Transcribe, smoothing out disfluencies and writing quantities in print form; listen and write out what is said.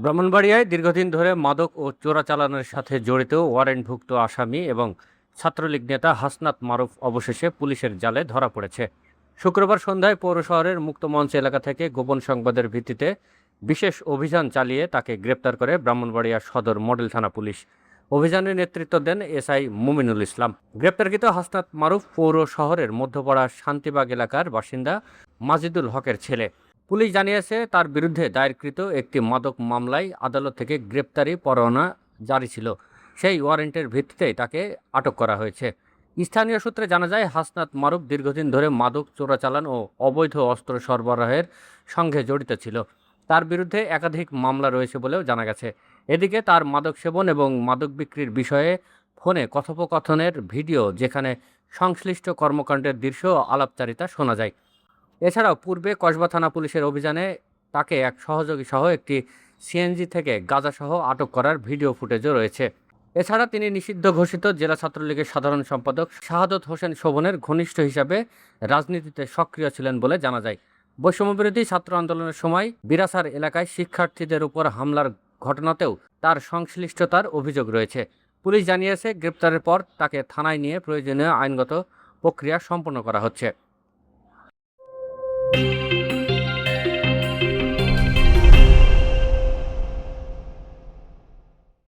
ব্রাহ্মণবাড়িয়ায় দীর্ঘদিন ধরে মাদক ও চোরাচালানের সাথে জড়িত ওয়ারেন্টভুক্ত আসামি এবং ছাত্রলীগ নেতা হাসনাত মারুফ অবশেষে পুলিশের জালে ধরা পড়েছে। শুক্রবার সন্ধ্যায় পৌর শহরের মুক্তমঞ্চ এলাকা থেকে গোপন সংবাদের ভিত্তিতে বিশেষ অভিযান চালিয়ে তাকে গ্রেপ্তার করে ব্রাহ্মণবাড়িয়া সদর মডেল থানা পুলিশ। অভিযানের নেতৃত্ব দেন এসআই মুমিনুল ইসলাম। গ্রেপ্তারকৃত হাসনাত মারুফ পৌর শহরের মধ্যপাড়া শান্তিবাগ এলাকার বাসিন্দা মাজিদুল হকের ছেলে। পুলিশ জানিয়েছে, তার বিরুদ্ধে দায়েরকৃত একটি মাদক মামলায় আদালত থেকে গ্রেপ্তারি পরোয়ানা জারি ছিল। সেই ওয়ারেন্টের ভিত্তিতেই তাকে আটক করা হয়েছে। স্থানীয় সূত্রে জানা যায়, হাসনাত মারুফ দীর্ঘদিন ধরে মাদক চোরাচালান ও অবৈধ অস্ত্র সরবরাহের সঙ্গে জড়িত ছিল। তার বিরুদ্ধে একাধিক মামলা রয়েছে বলেও জানা গেছে। এদিকে তার মাদক সেবন এবং মাদক বিক্রির বিষয়ে ফোনে কথোপকথনের ভিডিও, যেখানে সংশ্লিষ্ট কর্মকাণ্ডের দৃশ্য ও আলাপচারিতা শোনা যায়। এছাড়াও পূর্বে কসবা থানা পুলিশের অভিযানে তাকে এক সহযোগী সহ একটি সিএনজি থেকে গাঁজাসহ আটক করার ভিডিও ফুটেজও রয়েছে। এছাড়া তিনি নিষিদ্ধ ঘোষিত জেলা ছাত্রলীগের সাধারণ সম্পাদক শাহাদত হোসেন শোভনের ঘনিষ্ঠ হিসাবে রাজনীতিতে সক্রিয় ছিলেন বলে জানা যায়। বৈষম্যবিরোধী ছাত্র আন্দোলনের সময় বিরাসার এলাকায় শিক্ষার্থীদের উপর হামলার ঘটনাতেও তার সংশ্লিষ্টতার অভিযোগ রয়েছে। পুলিশ জানিয়েছে, গ্রেপ্তারের পর তাকে থানায় নিয়ে প্রয়োজনীয় আইনগত প্রক্রিয়া সম্পন্ন করা হচ্ছে।